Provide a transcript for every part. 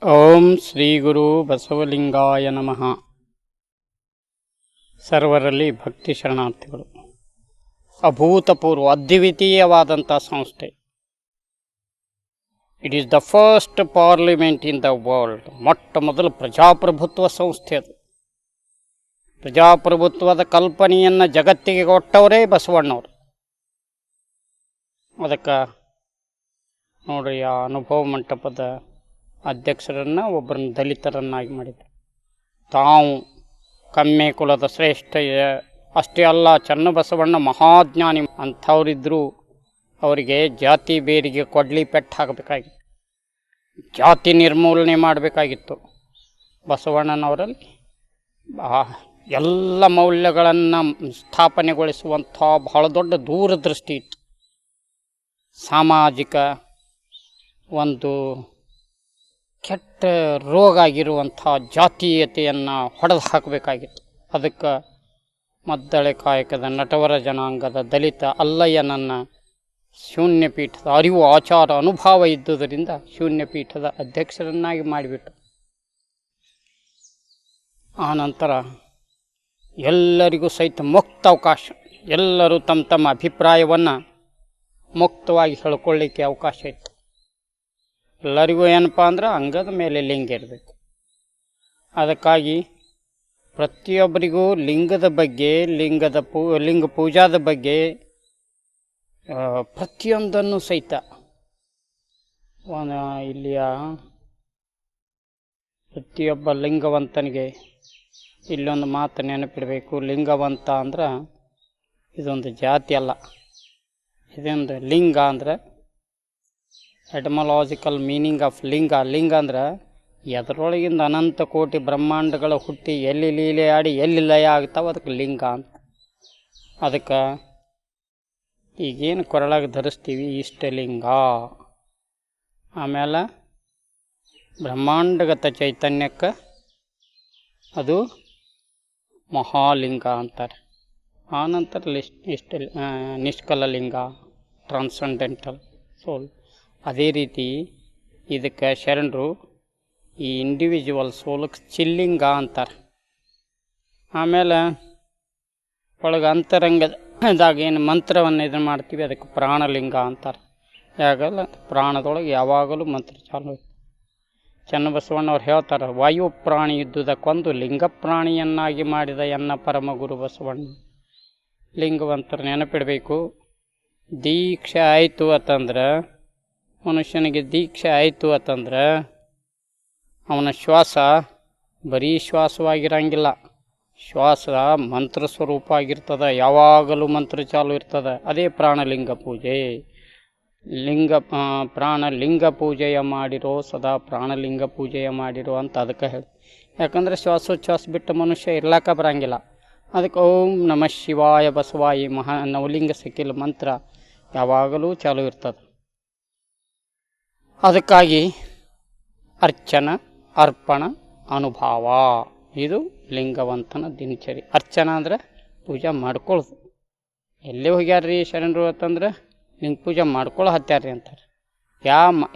ಓಂ ಶ್ರೀ ಗುರು ಬಸವಲಿಂಗಾಯ ನಮಃ. ಸರ್ವರಲ್ಲಿ ಭಕ್ತಿ ಶರಣಾರ್ಥಿಗಳು. ಅಭೂತಪೂರ್ವ ಅದ್ವಿತೀಯವಾದಂಥ ಸಂಸ್ಥೆ. It is the first parliament in the world. ಮೊಟ್ಟ ಮೊದಲು ಪ್ರಜಾಪ್ರಭುತ್ವ ಸಂಸ್ಥೆ ಅದು. ಪ್ರಜಾಪ್ರಭುತ್ವದ ಕಲ್ಪನೆಯನ್ನು ಜಗತ್ತಿಗೆ ಕೊಟ್ಟವರೇ ಬಸವಣ್ಣವರು. ಅದಕ್ಕೆ ನೋಡ್ರಿ, ಆ ಅನುಭವ ಮಂಟಪದ ಅಧ್ಯಕ್ಷರನ್ನು ಒಬ್ಬರನ್ನು ದಲಿತರನ್ನಾಗಿ ಮಾಡಿದರು. ತಾವು ಕಮ್ಮೆ ಕುಲದ ಶ್ರೇಷ್ಠ ಅಷ್ಟೇ ಅಲ್ಲ, ಚನ್ನಬಸವಣ್ಣ ಮಹಾಜ್ಞಾನಿ ಅಂಥವರಿದ್ದರೂ ಅವರಿಗೆ ಜಾತಿ ಬೇರಿಗೆ ಕೊಡ್ಲಿ ಪೆಟ್ಟು ಹಾಕಬೇಕಾಗಿತ್ತು, ಜಾತಿ ನಿರ್ಮೂಲನೆ ಮಾಡಬೇಕಾಗಿತ್ತು. ಬಸವಣ್ಣನವರಲ್ಲಿ ಎಲ್ಲ ಮೌಲ್ಯಗಳನ್ನು ಸ್ಥಾಪನೆಗೊಳಿಸುವಂಥ ಬಹಳ ದೊಡ್ಡ ದೂರದೃಷ್ಟಿ ಇತ್ತು. ಸಾಮಾಜಿಕ ಒಂದು ಕೆಟ್ಟ ರೋಗ ಆಗಿರುವಂಥ ಜಾತೀಯತೆಯನ್ನು ಹೊಡೆದು ಹಾಕಬೇಕಾಗಿತ್ತು. ಅದಕ್ಕೆ ಮದ್ದಳೆ ಕಾಯಕದ ನಟವರ ಜನಾಂಗದ ದಲಿತ ಅಲ್ಲಯ್ಯನನ್ನು ಶೂನ್ಯಪೀಠದ ಅರಿವು ಆಚಾರ ಅನುಭವ ಇದ್ದುದರಿಂದ ಶೂನ್ಯಪೀಠದ ಅಧ್ಯಕ್ಷರನ್ನಾಗಿ ಮಾಡಿಬಿಟ್ಟು, ಆನಂತರ ಎಲ್ಲರಿಗೂ ಸಹಿತ ಮುಕ್ತ ಅವಕಾಶ, ಎಲ್ಲರೂ ತಮ್ಮ ತಮ್ಮ ಅಭಿಪ್ರಾಯವನ್ನು ಮುಕ್ತವಾಗಿ ಹೇಳ್ಕೊಳ್ಳಿಕ್ಕೆ ಅವಕಾಶ ಇತ್ತು. ಎಲ್ಲರಿಗೂ ಏನಪ್ಪ ಅಂದ್ರೆ ಅಂಗದ ಮೇಲೆ ಲಿಂಗ ಇರಬೇಕು. ಅದಕ್ಕಾಗಿ ಪ್ರತಿಯೊಬ್ಬರಿಗೂ ಲಿಂಗದ ಬಗ್ಗೆ, ಲಿಂಗ ಪೂಜಾದ ಬಗ್ಗೆ ಪ್ರತಿಯೊಂದನ್ನು ಸಹಿತ ಇಲ್ಲಿಯ ಪ್ರತಿಯೊಬ್ಬ ಲಿಂಗವಂತನಿಗೆ ಇಲ್ಲೊಂದು ಮಾತು ನೆನಪಿಡಬೇಕು. ಲಿಂಗವಂತ ಅಂದ್ರೆ ಇದೊಂದು ಜಾತಿ ಅಲ್ಲ, ಇದೊಂದು ಲಿಂಗ ಅಂದ್ರೆ ಎಟಮಲಾಜಿಕಲ್ ಮೀನಿಂಗ್ ಆಫ್ ಲಿಂಗ. ಲಿಂಗ ಅಂದ್ರೆ ಎದರೊಳಗಿಂದ ಅನಂತ ಕೋಟಿ ಬ್ರಹ್ಮಾಂಡಗಳು ಹುಟ್ಟಿ ಎಲ್ಲಿ ಲೀಲೆ ಆಡಿ ಎಲ್ಲಿ ಲಯ ಆಗ್ತಾವೆ ಅದಕ್ಕೆ ಲಿಂಗ ಅಂತ. ಅದಕ್ಕೆ ಈಗೇನು ಕೊರಳಾಗಿ ಧರಿಸ್ತೀವಿ ಇಷ್ಟಲಿಂಗ. ಆಮೇಲೆ ಬ್ರಹ್ಮಾಂಡಗತ ಚೈತನ್ಯಕ್ಕೆ ಅದು ಮಹಾಲಿಂಗ ಅಂತಾರೆ. ಆನಂತರ ನಿಷ್ಕಲ ಲಿಂಗ, ಟ್ರಾನ್ಸೆಂಡೆಂಟಲ್ ಸೋಲ್. ಅದೇ ರೀತಿ ಇದಕ್ಕೆ ಶರಣರು ಈ ಇಂಡಿವಿಜುವಲ್ ಸೋಲಕ್ಕೆ ಚಿಲ್ಲಿಂಗ ಅಂತಾರೆ. ಆಮೇಲೆ ಒಳಗೆ ಅಂತರಂಗದಾಗ ಏನು ಮಂತ್ರವನ್ನು ಇದನ್ನು ಮಾಡ್ತೀವಿ ಅದಕ್ಕೆ ಪ್ರಾಣಲಿಂಗ ಅಂತಾರೆ. ಯಾಕಲ್ಲ ಪ್ರಾಣದೊಳಗೆ ಯಾವಾಗಲೂ ಮಂತ್ರ ಚಾಲು ಇತ್ತು. ಚನ್ನಬಸವಣ್ಣವ್ರು ಹೇಳ್ತಾರೆ, ವಾಯು ಪ್ರಾಣಿ ಇದ್ದುದಕ್ಕೊಂದು ಲಿಂಗ ಪ್ರಾಣಿಯನ್ನಾಗಿ ಮಾಡಿದ ಎನ್ನ ಪರಮಗುರು ಬಸವಣ್ಣ. ಲಿಂಗವಂತರ ನೆನಪಿಡಬೇಕು. ದೀಕ್ಷೆ ಆಯಿತು ಅಂತಂದ್ರೆ, ಮನುಷ್ಯನಿಗೆ ದೀಕ್ಷೆ ಆಯಿತು ಅಂತಂದ್ರೆ ಅವನ ಶ್ವಾಸ ಬರೀ ಶ್ವಾಸವಾಗಿರಂಗಿಲ್ಲ, ಶ್ವಾಸ ಮಂತ್ರ ಸ್ವರೂಪ ಆಗಿರ್ತದೆ, ಯಾವಾಗಲೂ ಮಂತ್ರ ಚಾಲು ಇರ್ತದೆ. ಅದೇ ಪ್ರಾಣಲಿಂಗ ಪೂಜೆ. ಪ್ರಾಣಲಿಂಗ ಪೂಜೆಯ ಮಾಡಿರೋ, ಸದಾ ಪ್ರಾಣಲಿಂಗ ಪೂಜೆಯ ಮಾಡಿರೋ ಅಂತ ಅದಕ್ಕೆ ಹೇಳಿ. ಯಾಕಂದರೆ ಶ್ವಾಸೋಚ್ಛ್ವಾಸ ಬಿಟ್ಟು ಮನುಷ್ಯ ಇರ್ಲಾಕ ಬರಂಗಿಲ್ಲ. ಅದಕ್ಕೆ ಓಂ ನಮಃ ಶಿವಾಯ ಬಸವಾಯಿ ನವಲಿಂಗ ಸಕಿಲ ಮಂತ್ರ ಯಾವಾಗಲೂ ಚಾಲು ಇರ್ತದೆ. ಅದಕ್ಕಾಗಿ ಅರ್ಚನ, ಅರ್ಪಣ, ಅನುಭವ ಇದು ಲಿಂಗವಂತನ ದಿನಚರಿ. ಅರ್ಚನ ಅಂದರೆ ಪೂಜೆ ಮಾಡ್ಕೊಳ್ಳೋದು. ಎಲ್ಲೇ ಹೋಗ್ಯಾರ್ರಿ ಶರಣರು ಅಂತಂದ್ರೆ ಲಿಂಗ ಪೂಜೆ ಮಾಡ್ಕೊಳ್ಳೋ ಹತ್ಯಾರ್ರಿ ಅಂತಾರೆ.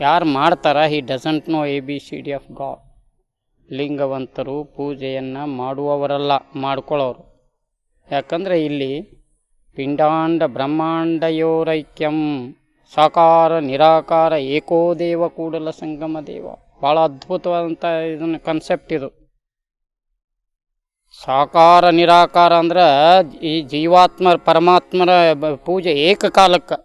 ಯಾರು ಮಾಡ್ತಾರ he doesn't know ABCD of god. ಲಿಂಗವಂತರು ಪೂಜೆಯನ್ನು ಮಾಡುವವರಲ್ಲ, ಮಾಡ್ಕೊಳ್ಳೋರು. ಯಾಕಂದರೆ ಇಲ್ಲಿ ಪಿಂಡಾಂಡ ಬ್ರಹ್ಮಾಂಡಯೋರೈಕ್ಯಂ ಸಾಕಾರ ನಿರಾಕಾರ ಏಕೋ ದೇವ ಕೂಡಲ ಸಂಗಮ ದೇವ. ಭಾಳ ಅದ್ಭುತವಾದಂಥ ಇದನ್ನು ಕನ್ಸೆಪ್ಟ್ ಇದು. ಸಾಕಾರ ನಿರಾಕಾರ ಅಂದ್ರೆ ಈ ಜೀವಾತ್ಮ ಪರಮಾತ್ಮರ ಪೂಜೆ ಏಕಕಾಲಕ್ಕೆ.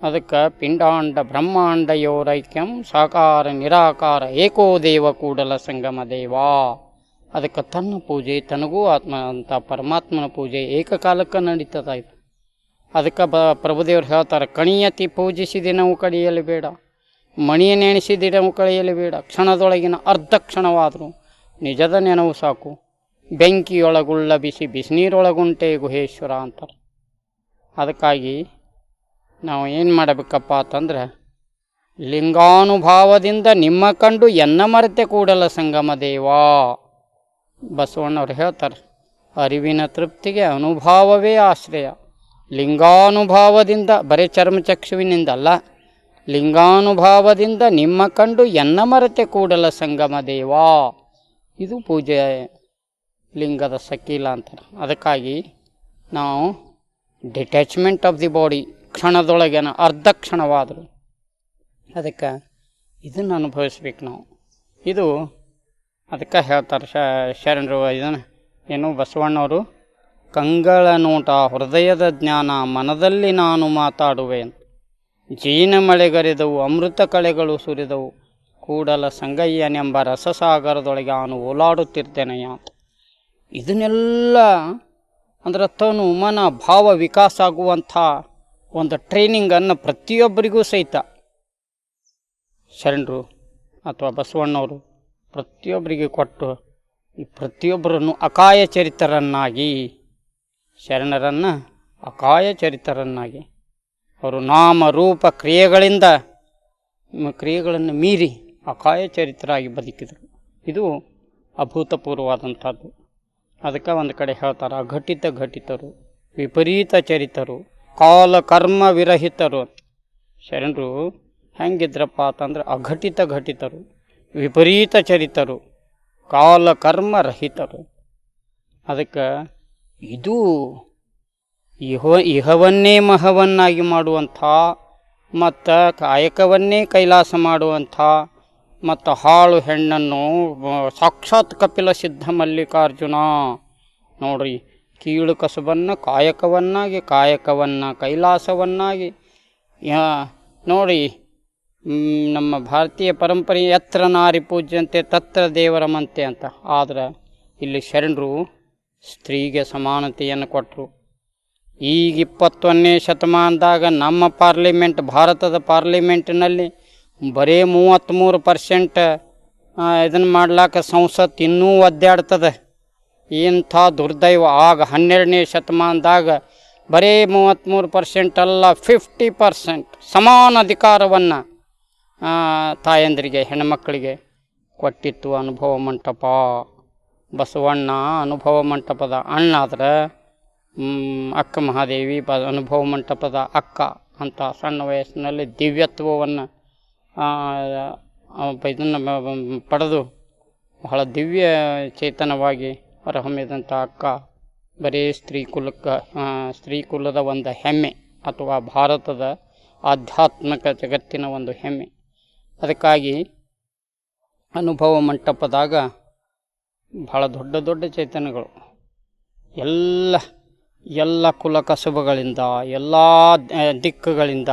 ಅದಕ್ಕೆ ಪಿಂಡಾಂಡ ಬ್ರಹ್ಮಾಂಡಯೋರೈಕ್ಯಂ ಸಾಕಾರ ನಿರಾಕಾರ ಏಕೋ ದೇವ ಕೂಡಲ ಸಂಗಮ ದೇವ. ಅದಕ್ಕೆ ತನ್ನ ಪೂಜೆ ತನಗೂ ಆತ್ಮ ಅಂತ ಪರಮಾತ್ಮನ ಪೂಜೆ ಏಕಕಾಲಕ್ಕೆ ನಡೀತದ ಇದು. ಅದಕ್ಕೆ ಪ್ರಭುದೇವರು ಹೇಳ್ತಾರೆ, ಕಣಿಯತಿ ಪೂಜಿಸಿದ ನಾವು ಕಡಿಯಲು ಬೇಡ, ಮಣಿಯ ನೆನೆಸಿದ ನಾವು ಕಳೆಯಲು ಬೇಡ, ಕ್ಷಣದೊಳಗಿನ ಅರ್ಧ ಕ್ಷಣವಾದರೂ ನಿಜದ ನೆನವು ಸಾಕು, ಬೆಂಕಿಯೊಳಗುಳ್ಳ ಬಿಸಿ ಬಿಸಿನೀರೊಳಗುಂಟೆ ಗುಹೇಶ್ವರ ಅಂತಾರೆ. ಅದಕ್ಕಾಗಿ ನಾವು ಏನು ಮಾಡಬೇಕಪ್ಪ ಅಂತಂದ್ರೆ, ಲಿಂಗಾನುಭಾವದಿಂದ ನಿಮ್ಮ ಕಂಡು ಎನ್ನ ಮರೆತೆ ಕೂಡಲ ಸಂಗಮ ದೇವ. ಬಸವಣ್ಣವ್ರು ಹೇಳ್ತಾರೆ, ಅರಿವಿನ ತೃಪ್ತಿಗೆ ಅನುಭಾವವೇ ಆಶ್ರಯ. ಲಿಂಗಾನುಭಾವದಿಂದ ಬರೀ ಚರ್ಮಚಕ್ಷುವಿನಿಂದಲ್ಲ, ಲಿಂಗಾನುಭಾವದಿಂದ ನಿಮ್ಮ ಕಂಡು ಎನ್ನ ಮರೆತೆ ಕೂಡಲ ಸಂಗಮ ದೇವಾ. ಇದು ಪೂಜೆ ಲಿಂಗದ ಸಕೀಲ ಅಂತಾರೆ. ಅದಕ್ಕಾಗಿ ನಾವು ಡಿಟ್ಯಾಚ್ಮೆಂಟ್ ಆಫ್ ದಿ ಬಾಡಿ ಕ್ಷಣದೊಳಗೇನ ಅರ್ಧ ಕ್ಷಣವಾದರು ಅದಕ್ಕೆ ಇದನ್ನು ಅನುಭವಿಸ್ಬೇಕು ನಾವು. ಇದು ಅದಕ್ಕೆ ಹೇಳ್ತಾರೆ ಶರಣರು ಇದನ್ನು ಏನು ಬಸವಣ್ಣವರು, ಕಂಗಳ ನೋಟ ಹೃದಯದ ಜ್ಞಾನ ಮನದಲ್ಲಿ ನಾನು ಮಾತಾಡುವೆ ಅಂತ. ಜೀನ ಮಳೆಗರೆದವು ಅಮೃತ ಕಳೆಗಳು ಸುರಿದವು ಕೂಡಲ ಸಂಗಯ್ಯನೆಂಬ ರಸಸಾಗರದೊಳಗೆ ನಾನು ಓಲಾಡುತ್ತಿರ್ತೇನೆಯ ಅಂತ. ಇದನ್ನೆಲ್ಲ ಅಂದ್ರೆ ತನು ಮನ ಭಾವ ವಿಕಾಸ ಆಗುವಂಥ ಒಂದು ಟ್ರೈನಿಂಗನ್ನು ಪ್ರತಿಯೊಬ್ಬರಿಗೂ ಸಹಿತ ಶರಣರು ಅಥವಾ ಬಸವಣ್ಣವರು ಪ್ರತಿಯೊಬ್ಬರಿಗೆ ಕೊಟ್ಟು ಈ ಪ್ರತಿಯೊಬ್ಬರನ್ನು ಅಕಾಯ ಚರಿತರನ್ನಾಗಿ, ಶರಣರನ್ನು ಅಕಾಯ ಚರಿತರನ್ನಾಗಿ ಅವರು ನಾಮ ರೂಪ ಕ್ರಿಯೆಗಳನ್ನು ಮೀರಿ ಅಕಾಯ ಚರಿತರಾಗಿ ಬದುಕಿದರು. ಇದು ಅಭೂತಪೂರ್ವವಾದಂಥದ್ದು. ಅದಕ್ಕೆ ಒಂದು ಕಡೆ ಹೇಳ್ತಾರೆ, ಅಘಟಿತ ಘಟಿತರು, ವಿಪರೀತ ಚರಿತರು, ಕಾಲ ಕರ್ಮ ವಿರಹಿತರು. ಶರಣರು ಹೆಂಗಿದ್ರಪ್ಪ ಅಂತಂದ್ರೆ ಅಘಟಿತ ಘಟಿತರು, ವಿಪರೀತ ಚರಿತರು, ಕಾಲ ಕರ್ಮ ರಹಿತರು. ಅದಕ್ಕೆ ಇದು ಇಹವನ್ನೇ ಮಹವನ್ನಾಗಿ ಮಾಡುವಂಥ ಮತ್ತು ಕಾಯಕವನ್ನೇ ಕೈಲಾಸ ಮಾಡುವಂಥ ಮತ್ತು ಹಾಳು ಹೆಣ್ಣನ್ನು ಸಾಕ್ಷಾತ್ ಕಪಿಲ ಸಿದ್ಧ ಮಲ್ಲಿಕಾರ್ಜುನ ನೋಡ್ರಿ, ಕೀಳು ಕಸುಬನ್ನು ಕಾಯಕವನ್ನಾಗಿ, ಕಾಯಕವನ್ನು ಕೈಲಾಸವನ್ನಾಗಿ ನೋಡಿ. ನಮ್ಮ ಭಾರತೀಯ ಪರಂಪರೆ ಎತ್ರ ನಾರಿ ಪೂಜ್ಯಂತೆ ತತ್ರ ದೇವರ ಮಂತೆ ಅಂತ. ಆದರೆ ಇಲ್ಲಿ ಶರಣರು ಸ್ತ್ರೀಗೆ ಸಮಾನತೆಯನ್ನು ಕೊಟ್ಟರು. ಈಗ 21ನೇ ಶತಮಾನದಾಗ ನಮ್ಮ ಪಾರ್ಲಿಮೆಂಟ್, ಭಾರತದ ಪಾರ್ಲಿಮೆಂಟಿನಲ್ಲಿ ಬರೀ 33% ಇದನ್ನು ಮಾಡ್ಲಾಕ ಸಂಸತ್ ಇನ್ನೂ ಒದ್ದಾಡ್ತದೆ. ಇಂಥ ದುರ್ದೈವ. ಆಗ 12ನೇ ಶತಮಾನದಾಗ ಬರೀ 33% ಅಲ್ಲ 50% ಸಮಾನ ಅಧಿಕಾರವನ್ನು ತಾಯಂದರಿಗೆ, ಹೆಣ್ಮಕ್ಕಳಿಗೆ ಕೊಟ್ಟಿತ್ತು ಅನುಭವ ಮಂಟಪ. ಬಸವಣ್ಣ ಅನುಭವ ಮಂಟಪದ ಅಣ್ಣ ಆದ್ರೆ ಅಕ್ಕ ಮಹಾದೇವಿ ಅನುಭವ ಮಂಟಪದ ಅಕ್ಕ ಅಂತ ಸಣ್ಣ ವಯಸ್ಸಿನಲ್ಲಿ ದಿವ್ಯತ್ವವನ್ನು ಇದನ್ನು ಪಡೆದು ಬಹಳ ದಿವ್ಯ ಚೇತನವಾಗಿ ಹೊರಹೊಮ್ಮಿದಂಥ ಅಕ್ಕ ಬರೀ ಸ್ತ್ರೀ ಕುಲದ ಒಂದು ಹೆಮ್ಮೆ ಅಥವಾ ಭಾರತದ ಆಧ್ಯಾತ್ಮಿಕ ಜಗತ್ತಿನ ಒಂದು ಹೆಮ್ಮೆ. ಅದಕ್ಕಾಗಿ ಅನುಭವ ಮಂಟಪದಾಗ ಬಹಳ ದೊಡ್ಡ ದೊಡ್ಡ ಚೇತನಗಳು ಎಲ್ಲ ಕುಲ ಕಸುಬುಗಳಿಂದ, ಎಲ್ಲ ದಿಕ್ಕುಗಳಿಂದ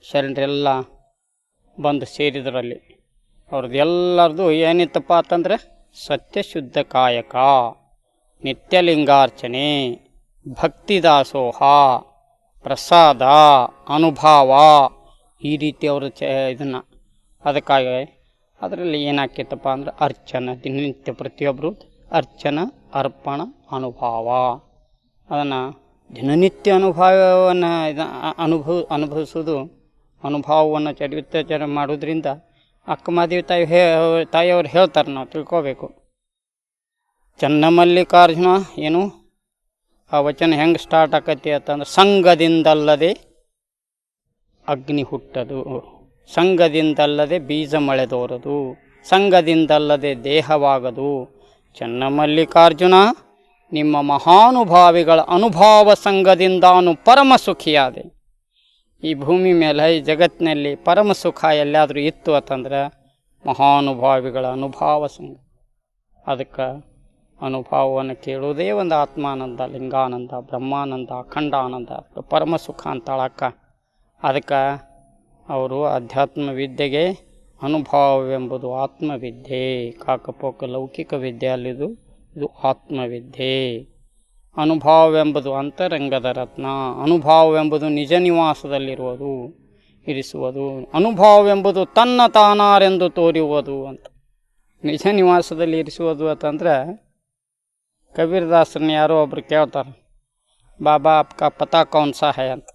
ಶರಣರೆಲ್ಲ ಬಂದು ಸೇರಿದರಲ್ಲಿ. ಅವ್ರದ್ದು ಎಲ್ಲರದು ಏನಿತ್ತಪ್ಪ ಅಂತಂದರೆ ಸತ್ಯಶುದ್ಧ ಕಾಯಕ, ನಿತ್ಯಲಿಂಗಾರ್ಚನೆ, ಭಕ್ತಿದಾಸೋಹ, ಪ್ರಸಾದ, ಅನುಭವ, ಈ ರೀತಿ ಅವರು ಇದನ್ನು. ಅದಕ್ಕಾಗಿ ಅದರಲ್ಲಿ ಏನಾಕೈತಪ್ಪ ಅಂದ್ರೆ ಅರ್ಚನ, ದಿನನಿತ್ಯ ಪ್ರತಿಯೊಬ್ಬರು ಅರ್ಚನ, ಅರ್ಪಣ, ಅನುಭವ, ಅದನ್ನು ದಿನನಿತ್ಯ ಅನುಭವವನ್ನು ಅನುಭವಿಸೋದು, ಅನುಭವವನ್ನು ಚರಿತ್ರೆ ಮಾಡೋದ್ರಿಂದ ಅಕ್ಕ ಮಾದೇವಿ ತಾಯಿಯವ್ರು ಹೇಳ್ತಾರೆ, ನಾವು ತಿಳ್ಕೋಬೇಕು. ಚನ್ನಮಲ್ಲಿಕಾರ್ಜುನ ಏನು ಆ ವಚನ ಹೆಂಗೆ ಸ್ಟಾರ್ಟ್ ಆಕತಿ ಅಂತಂದ್ರೆ, ಸಂಘದಿಂದಲ್ಲದೆ ಅಗ್ನಿ ಹುಟ್ಟದು, ಸಂಘದಿಂದಲ್ಲದೆ ಬೀಜ ಮಳೆದೋರದು, ಸಂಘದಿಂದಲ್ಲದೆ ದೇಹವಾಗದು. ಚನ್ನಮಲ್ಲಿಕಾರ್ಜುನ ನಿಮ್ಮ ಮಹಾನುಭಾವಿಗಳ ಅನುಭವ ಸಂಘದಿಂದಾನು ಪರಮ ಸುಖಿಯಾದೆ. ಈ ಭೂಮಿ ಮೇಲೆ, ಈ ಜಗತ್ತಿನಲ್ಲಿ ಪರಮ ಸುಖ ಎಲ್ಲಾದರೂ ಇತ್ತು ಅಂತಂದ್ರೆ ಮಹಾನುಭಾವಿಗಳ ಅನುಭವ ಸಂಘ. ಅದಕ್ಕೆ ಅನುಭವವನ್ನು ಕೇಳುವುದೇ ಒಂದು ಆತ್ಮಾನಂದ, ಲಿಂಗಾನಂದ, ಬ್ರಹ್ಮಾನಂದ, ಅಖಂಡಾನಂದ, ಪರಮ ಸುಖ ಅಂತಾಳಕ್ಕ. ಅದಕ್ಕೆ ಅವರು ಅಧ್ಯಾತ್ಮ ವಿದ್ಯೆಗೆ ಅನುಭವವೆಂಬುದು ಆತ್ಮವಿದ್ಯೆ. ಕಾಕಪೋಕ ಲೌಕಿಕ ವಿದ್ಯೆ ಅಲ್ಲಿದು, ಇದು ಆತ್ಮವಿದ್ಯೆ. ಅನುಭವವೆಂಬುದು ಅಂತರಂಗದ ರತ್ನ. ಅನುಭವವೆಂಬುದು ನಿಜ ನಿವಾಸದಲ್ಲಿರುವುದು, ಇರಿಸುವುದು. ಅನುಭವವೆಂಬುದು ತನ್ನ ತಾನಾರೆಂದು ತೋರುವುದು ಅಂತ. ನಿಜ ನಿವಾಸದಲ್ಲಿ ಇರಿಸುವುದು ಅಂತಂದ್ರೆ, ಕಬೀರ್ದಾಸರನ್ನ ಯಾರೋ ಒಬ್ರು ಕೇಳ್ತಾರೆ, ಬಾಬಾ ಅಪ್ಕ ಪತಾ ಕೌನ್ ಸಾ ಹೈ ಅಂತ.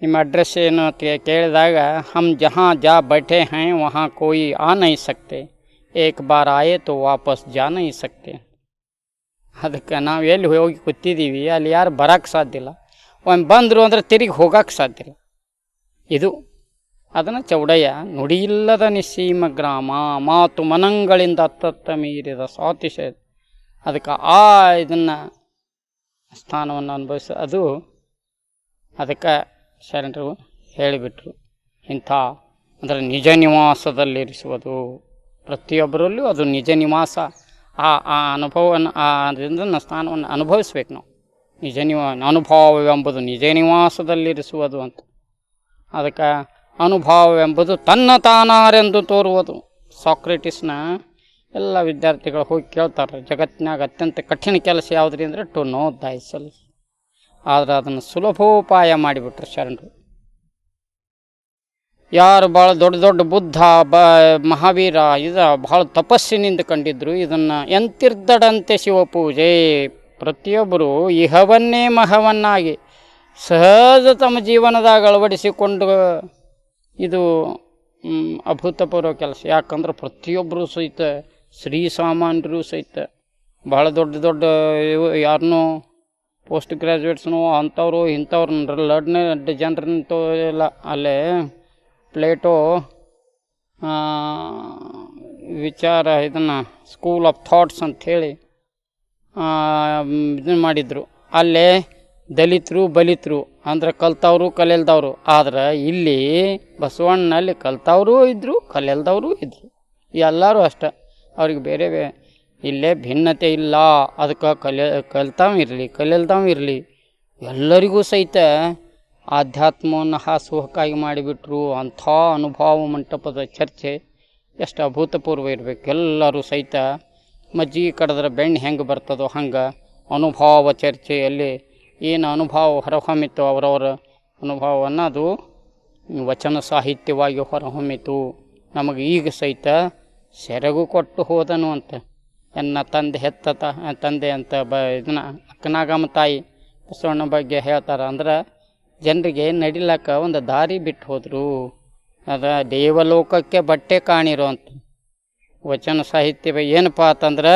ನಿಮ್ಮ ಅಡ್ರೆಸ್ ಏನು ಕೇಳಿದಾಗ, ಹಮ್ ಜಹಾ ಜಾ ಬೈಠೆ ಹೈ ವಹಾ ಕೋಯಿ ಆ ನೈ ಸಕ್ತೆ, ಏಕ್ ಬಾರ್ ಆಯೆ ತೋ ವಾಪಸ್ ಜಾ ನೈ ಸಕ್ತೆ. ಅದಕ್ಕೆ ನಾವು ಎಲ್ಲಿ ಹೋಗಿ ಕೂತಿದ್ದೀವಿ ಅಲ್ಲಿ ಯಾರು ಬರೋಕ್ಕೆ ಸಾಧ್ಯ ಇಲ್ಲ. ಒಮ್ಮೆ ಬಂದರು ಅಂದರೆ ತಿರುಗಿ ಹೋಗೋಕ್ಕೆ ಸಾಧ್ಯ ಇಲ್ಲ. ಇದು ಅದನ್ನು ಚೌಡಯ್ಯ ನುಡಿಯಿಲ್ಲದ ನಿಸ್ಸೀಮ ಗ್ರಾಮ ಮಾತು ಮನಂಗಳಿಂದ ಅತ್ತತ್ತ ಮೀರಿದ ಸಾತಿಶ. ಅದಕ್ಕೆ ಆ ಇದನ್ನು ಸ್ಥಾನವನ್ನು ಅದು ಅದಕ್ಕೆ ಶರಣರು ಹೇಳಿಬಿಟ್ರು. ಇಂಥ ಅಂದರೆ ನಿಜ ನಿವಾಸದಲ್ಲಿರಿಸುವುದು ಪ್ರತಿಯೊಬ್ಬರಲ್ಲೂ ಅದು ನಿಜ ನಿವಾಸ. ಆ ಅನುಭವವನ್ನು ಅದರಿಂದ ಸ್ಥಾನವನ್ನು ಅನುಭವಿಸ್ಬೇಕು ನಾವು. ಅನುಭವವೆಂಬುದು ನಿಜ ನಿವಾಸದಲ್ಲಿರಿಸುವುದು ಅಂತ. ಅದಕ್ಕೆ ಅನುಭವವೆಂಬುದು ತನ್ನ ತಾನಾರೆಂದು ತೋರುವುದು. ಸಾಕ್ರೆಟಿಸ್ನ ಎಲ್ಲ ವಿದ್ಯಾರ್ಥಿಗಳು ಹೋಗಿ ಕೇಳ್ತಾರೆ, ಜಗತ್ತಿನಾಗ ಅತ್ಯಂತ ಕಠಿಣ ಕೆಲಸ ಯಾವುದ್ರಿ ಅಂದರೆ ಟು ನೋ ದೈ ಸೆಲ್ಫ್. ಆದರೆ ಅದನ್ನು ಸುಲಭೋಪಾಯ ಮಾಡಿಬಿಟ್ರು ಶರಣರು. ಯಾರು ಭಾಳ ದೊಡ್ಡ ದೊಡ್ಡ ಬುದ್ಧ ಮಹಾವೀರ ಭಾಳ ತಪಸ್ಸಿನಿಂದ ಕಂಡಿದ್ರು ಇದನ್ನು. ಎಂತಿರ್ದಡಂತೆ ಶಿವಪೂಜೆ. ಪ್ರತಿಯೊಬ್ಬರು ಇಹವನ್ನೇ ಮಹವನ್ನಾಗಿ ಸಹಜ ತಮ್ಮ ಜೀವನದಾಗ ಅಳವಡಿಸಿಕೊಂಡು ಇದು ಅಭೂತಪೂರ್ವ ಕೆಲಸ. ಯಾಕಂದ್ರೆ ಪ್ರತಿಯೊಬ್ಬರು ಸಹಿತ ಶ್ರೀಸಾಮಾನ್ಯರು ಸಹಿತ ಭಾಳ ದೊಡ್ಡ ದೊಡ್ಡ ಯಾರನ್ನೂ ಪೋಸ್ಟ್ ಗ್ರ್ಯಾಜುಯೇಟ್ಸ್ನು ಅಂಥವ್ರು ಇಂಥವ್ರು ಲಡ್ನೇ ಜನರನ್ನ ಎಲ್ಲ ಅಲ್ಲೇ ಪ್ಲೇಟೋ ವಿಚಾರ ಇದನ್ನು ಸ್ಕೂಲ್ ಆಫ್ ಥಾಟ್ಸ್ ಅಂಥೇಳಿ ಇದನ್ನು ಮಾಡಿದರು. ಅಲ್ಲೇ ದಲಿತರು ಬಲಿತರು ಅಂದ್ರೆ ಕಲ್ತವರು ಕಲಿಯಲ್ದವರು. ಆದ್ರೆ ಇಲ್ಲಿ ಬಸವಣ್ಣನಲ್ಲಿ ಕಲ್ತವರು ಇದ್ದರು, ಕಲಿಯಲ್ದವರು ಇದ್ದರು. ಎಲ್ಲರೂ ಅಷ್ಟೆ, ಅವ್ರಿಗೆ ಬೇರೆ ಇಲ್ಲೇ ಭಿನ್ನತೆ ಇಲ್ಲ. ಅದಕ್ಕೆ ಕಲ್ತಾವ ಇರಲಿ ಕಲಿಯಲ್ದವ ಇರಲಿ ಎಲ್ಲರಿಗೂ ಸಹಿತ ಆಧ್ಯಾತ್ಮವನ್ನು ಹಾಸುಹಕ್ಕಾಗಿ ಮಾಡಿಬಿಟ್ರು. ಅಂಥ ಅನುಭವ ಮಂಟಪದ ಚರ್ಚೆ ಎಷ್ಟು ಅಭೂತಪೂರ್ವ ಇರಬೇಕು. ಎಲ್ಲರೂ ಸಹಿತ ಮಜ್ಜಿಗೆ ಕಡಿದ್ರೆ ಬೆಣ್ಣೆ ಹೆಂಗೆ ಬರ್ತದೋ ಹಂಗೆ ಅನುಭವ ಚರ್ಚೆಯಲ್ಲಿ ಏನು ಅನುಭವ ಹೊರಹೊಮ್ಮಿತು ಅವರವರ ಅನುಭವವನ್ನು ಅದು ವಚನ ಸಾಹಿತ್ಯವಾಗಿ ಹೊರಹೊಮ್ಮಿತು. ನಮಗೆ ಈಗ ಸಹಿತ ಸೆರಗು ಕೊಟ್ಟು ಹೋದನು ಅಂತ ಎನ್ನ ತಂದೆ ಹೆತ್ತ ತಂದೆ ಅಂತ ಇದನ್ನ ಅಕ್ಕನಾಗಮ್ಮ ತಾಯಿ ಬಸವಣ್ಣ ಬಗ್ಗೆ ಹೇಳ್ತಾರೆ. ಅಂದ್ರೆ ಜನರಿಗೆ ನಡಿಲಕ್ಕ ಒಂದು ದಾರಿ ಬಿಟ್ಟು ಹೋದರು. ದೇವಲೋಕಕ್ಕೆ ಬಟ್ಟೆ ಕಾಣಿರೋ ಅಂತ ವಚನ ಸಾಹಿತ್ಯ ಏನಪ್ಪ ಅಂತಂದ್ರೆ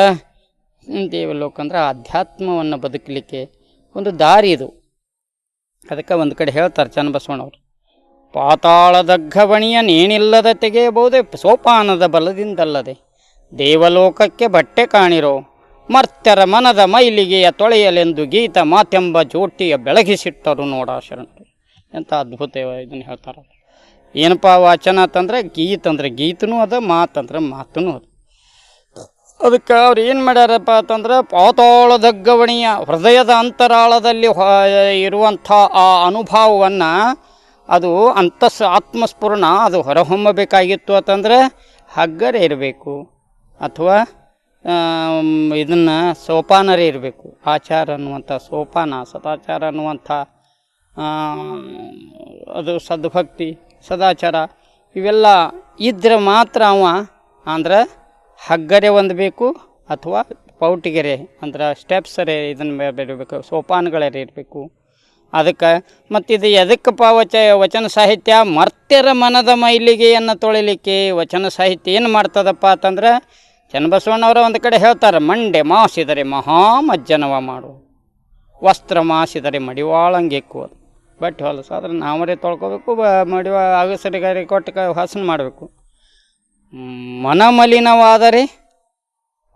ದೇವಲೋಕ ಅಂದ್ರೆ ಆಧ್ಯಾತ್ಮವನ್ನು ಬದುಕಲಿಕ್ಕೆ ಒಂದು ದಾರಿ ಇದು. ಅದಕ್ಕೆ ಒಂದು ಕಡೆ ಹೇಳ್ತಾರೆ ಚನ್ನಬಸವಣ್ಣವರು, ಪಾತಾಳದಗ್ಗವಣಿಯ ನೇಣಿಲ್ಲದ ತೆಗೆಯಬಹುದೇ ಸೋಪಾನದ ಬಲದಿಂದಲ್ಲದೆ ದೇವಲೋಕಕ್ಕೆ ಬಟ್ಟೆ ಕಾಣಿರೋ ಮರ್ತ್ಯರ ಮನದ ಮೈಲಿಗೆಯ ತೊಳೆಯಲೆಂದು ಗೀತ ಮಾತೆಂಬ ಜೋಟಿಯ ಬೆಳಗಿಸಿಟ್ಟರು ನೋಡ ಶರಣರು. ಎಂಥ ಅದ್ಭುತ ಇದನ್ನು ಹೇಳ್ತಾರೆ. ಏನಪ್ಪ ವಾಚನ ಅಂತಂದ್ರೆ ಗೀತ್ ಅಂದರೆ ಗೀತನೂ ಅದ, ಮಾತಂದ್ರೆ ಮಾತನೂ ಅದ. ಅದಕ್ಕೆ ಅವ್ರು ಏನು ಮಾಡ್ಯಾರಪ್ಪ ಅಂತಂದ್ರೆ ಪಾತಾಳದಗ್ಗವಣಿಯ ಹೃದಯದ ಅಂತರಾಳದಲ್ಲಿ ಇರುವಂಥ ಆ ಅನುಭವವನ್ನು ಅದು ಆತ್ಮಸ್ಫುರಣ ಅದು ಹೊರಹೊಮ್ಮಬೇಕಾಗಿತ್ತು ಅಂತಂದ್ರೆ ಹಗ್ಗರೇ ಇರಬೇಕು ಅಥವಾ ಇದನ್ನು ಸೋಪಾನರೇ ಇರಬೇಕು. ಆಚಾರ ಅನ್ನುವಂಥ ಸೋಪಾನ, ಸದಾಚಾರ ಅನ್ನುವಂಥ ಅದು ಸದ್ಭಕ್ತಿ ಸದಾಚಾರ ಇವೆಲ್ಲ ಇದ್ರೆ ಮಾತ್ರ ಅವ ಅಂದ್ರೆ ಹಗ್ಗರೆ ಒಂದು ಬೇಕು ಅಥವಾ ಪೌಟಿಗೆರೆ ಅಂದ್ರೆ ಸ್ಟೆಪ್ಸರೇ ಇದನ್ನು ಬರಬೇಕು, ಸೋಪಾನಗಳೇ ಇರಬೇಕು. ಅದಕ್ಕೆ ಮತ್ತಿದು ಎದಕ್ಕಪ್ಪ ವಚನ ಸಾಹಿತ್ಯ ಮರ್ತ್ಯರ ಮನದ ಮೈಲಿಗೆಯನ್ನು ತೊಳಿಲಿಕ್ಕೆ ವಚನ ಸಾಹಿತ್ಯ ಏನು ಮಾಡ್ತದಪ್ಪ ಅಂತಂದ್ರೆ ಚನ್ನಬಸವಣ್ಣವರ ಒಂದು ಕಡೆ ಹೇಳ್ತಾರೆ, ಮಂಡೆ ಮಾಸಿದರೆ ಮಹಾಮಜ್ಜನವ ಮಾಡು, ವಸ್ತ್ರ ಮಾಸಿದರೆ ಮಡಿವಾಳಂಗೆಕ್ಕುವುದು. ಬಟ್ಟೆ ಹೊಲಸಾದ್ರೆ ನಾವರೇ ತೊಳ್ಕೊಬೇಕು, ಅಗಸರಿಗಾರಿ ಕೊಟ್ಟು ವಾಸನೆ ಮಾಡಬೇಕು. ಮನಮಲಿನವಾದರೆ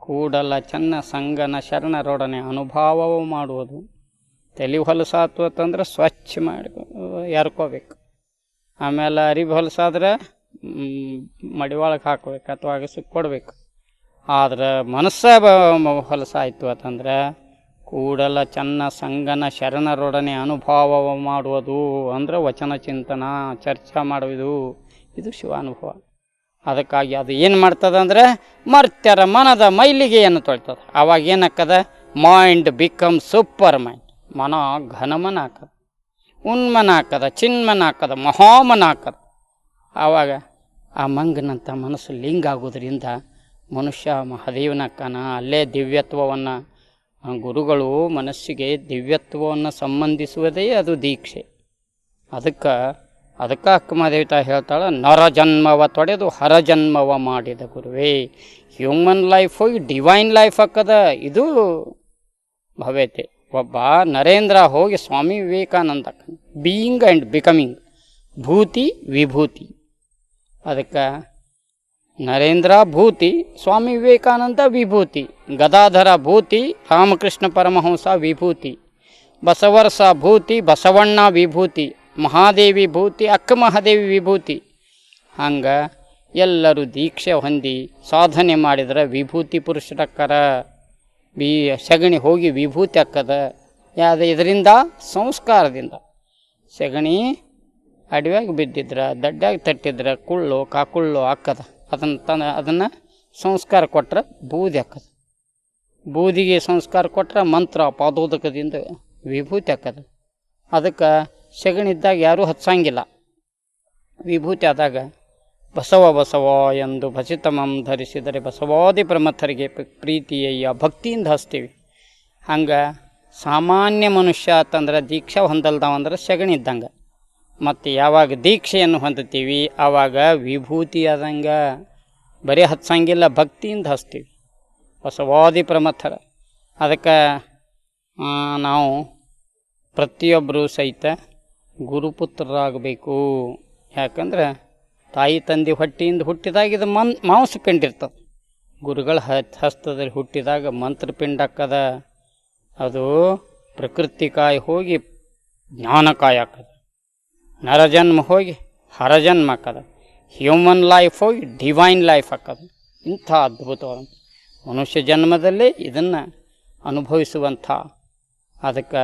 ಕೂಡಲ ಚನ್ನ ಸಂಗನ ಶರಣರೊಡನೆ ಅನುಭವವು ಮಾಡುವುದು. ತಲೆ ಹೊಲಸಾತು ಅಂತಂದ್ರೆ ಸ್ವಚ್ಛ ಮಾಡಿ ಎರ್ಕೋಬೇಕು. ಆಮೇಲೆ ಅರಿವಿ ಹೊಲಸಾದ್ರೆ ಮಡಿವಾಳಕ್ಕೆ ಹಾಕ್ಬೇಕು ಅಥವಾ ಅಗಸಕ್ಕೆ ಕೊಡಬೇಕು. ಆದ್ರೆ ಮನಸ್ಸ ಹೊಲಸಾಯಿತು ಅಂತಂದ್ರೆ ಕೂಡಲ ಚನ್ನ ಸಂಗನ ಶರಣರೊಡನೆ ಅನುಭವ ಮಾಡುವುದು ಅಂದರೆ ವಚನ ಚಿಂತನ ಚರ್ಚೆ ಮಾಡುವುದು. ಇದು ಶಿವಾನುಭವ. ಅದಕ್ಕಾಗಿ ಅದು ಏನು ಮಾಡ್ತದೆ ಅಂದರೆ ಮರ್ತ್ಯರ ಮನದ ಮೈಲಿಗೆಯನ್ನು ತೊಳ್ತದೆ. ಆವಾಗ ಏನಾಗ್ತದ, ಮೈಂಡ್ ಬಿಕಮ್ ಸೂಪರ್ ಮೈಂಡ್. ಮನ ಘನಮನ ಹಾಕದ, ಉನ್ಮನ ಹಾಕದ, ಚಿನ್ಮನ ಹಾಕದ, ಮಹಾಮನ ಹಾಕದ. ಆವಾಗ ಆ ಮಂಗನಂಥ ಮನಸ್ಸು ಲಿಂಗ ಆಗೋದ್ರಿಂದ ಮನುಷ್ಯ ಮಹಾದೇವನಕ್ಕನ ಅಲ್ಲೇ ದಿವ್ಯತ್ವವನ್ನು ಗುರುಗಳು ಮನಸ್ಸಿಗೆ ದಿವ್ಯತ್ವವನ್ನು ಸಂಬಂಧಿಸುವುದೇ ಅದು ದೀಕ್ಷೆ. ಅದಕ್ಕೆ ಅಕ್ಕಮಹಾದೇವಿ ತಾಯಿ ಹೇಳ್ತಾಳೆ, ನರಜನ್ಮವ ತೊಡೆದು ಹರಜನ್ಮವ ಮಾಡಿದ ಗುರುವೇ. ಹ್ಯೂಮನ್ ಲೈಫ್ ಹೋಗಿ ಡಿವೈನ್ ಲೈಫ್ ಹಾಕದ. ಇದು ಭವ್ಯತೆ. ಒಬ್ಬ ನರೇಂದ್ರ ಹೋಗಿ Swami Vivekananda being and becoming ಭೂತಿ ವಿಭೂತಿ. ಅದಕ್ಕೆ ನರೇಂದ್ರ ಭೂತಿ, ಸ್ವಾಮಿ ವಿವೇಕಾನಂದ ವಿಭೂತಿ, ಗದಾಧರ ಭೂತಿ, ರಾಮಕೃಷ್ಣ ಪರಮಹಂಸ ವಿಭೂತಿ, ಬಸವರಸ ಭೂತಿ, ಬಸವಣ್ಣ ವಿಭೂತಿ, ಮಹಾದೇವಿ ಭೂತಿ, ಅಕ್ಕ ಮಹಾದೇವಿ ವಿಭೂತಿ. ಹಂಗೆ ಎಲ್ಲರೂ ದೀಕ್ಷೆ ಹೊಂದಿ ಸಾಧನೆ ಮಾಡಿದ್ರೆ ವಿಭೂತಿ ಪುರುಷರಕ್ಕರ. ಸಗಣಿ ಹೋಗಿ ವಿಭೂತಿ ಅಕ್ಕದ. ಯಾವುದು? ಇದರಿಂದ ಸಂಸ್ಕಾರದಿಂದ. ಸಗಣಿ ಅಡವ್ಯಾಗ ಬಿದ್ದಿದ್ರೆ, ದಡ್ಡ್ಯಾಗ ತಟ್ಟಿದ್ರೆ ಕುಳ್ಳು ಕಾಕುಳ್ಳು ಹಾಕದ. ಅದನ್ನು ಸಂಸ್ಕಾರ ಕೊಟ್ರೆ ಬೂದಿ ಹಾಕದ. ಬೂದಿಗೆ ಸಂಸ್ಕಾರ ಕೊಟ್ರೆ ಮಂತ್ರ ಪಾದೋದಕದಿಂದ ವಿಭೂತಿ ಹಾಕದ. ಅದಕ್ಕೆ ಸಗಣಿದ್ದಾಗ ಯಾರೂ ಹಚ್ಚಂಗಿಲ್ಲ. ವಿಭೂತಿ ಆದಾಗ ಬಸವ ಬಸವ ಎಂದು ಭಸಿತಮಂ ಧರಿಸಿದರೆ ಬಸವಾದಿ ಪ್ರಮಥರಿಗೆ ಪ್ರೀತಿಯ ಭಕ್ತಿಯಿಂದ ಹಚ್ತೀವಿ. ಹಂಗೆ ಸಾಮಾನ್ಯ ಮನುಷ್ಯ ಅಂತಂದ್ರೆ ದೀಕ್ಷೆ ಹೊಂದಲ್ದಾವಂದ್ರೆ ಸಗಣಿ ಇದ್ದಂಗೆ. ಮತ್ತು ಯಾವಾಗ ದೀಕ್ಷೆಯನ್ನು ಹೊಂದುತ್ತೀವಿ ಆವಾಗ ವಿಭೂತಿ ಆದಂಗೆ. ಬರೀ ಹಚ್ಚಂಗಿಲ್ಲ, ಭಕ್ತಿಯಿಂದ ಹಚ್ತೀವಿ ಬಸವಾದಿ ಪ್ರಮಥರ. ಅದಕ್ಕೆ ನಾವು ಪ್ರತಿಯೊಬ್ಬರೂ ಸಹಿತ ಗುರುಪುತ್ರರಾಗಬೇಕು. ಯಾಕಂದ್ರೆ ತಾಯಿ ತಂದೆ ಹೊಟ್ಟೆಯಿಂದ ಹುಟ್ಟಿದಾಗ ಇದು ಮಾಂಸಪಿಂಡ ಇರ್ತದೆ. ಗುರುಗಳ ಹಸ್ತದಲ್ಲಿ ಹುಟ್ಟಿದಾಗ ಮಂತ್ರಪಿಂಡ ಹಾಕದ. ಅದು ಪ್ರಕೃತಿ ಕಾಯಿ ಹೋಗಿ ಜ್ಞಾನಕಾಯಿ ಹಾಕದ. ನರಜನ್ಮ ಹೋಗಿ ಹರಜನ್ಮ ಹಾಕದ. ಹ್ಯೂಮನ್ ಲೈಫ್ ಹೋಗಿ ಡಿವೈನ್ ಲೈಫ್ ಹಾಕದ. ಇಂಥ ಅದ್ಭುತವಾದಂಥ ಮನುಷ್ಯ ಜನ್ಮದಲ್ಲೇ ಇದನ್ನು ಅನುಭವಿಸುವಂಥ. ಅದಕ್ಕೆ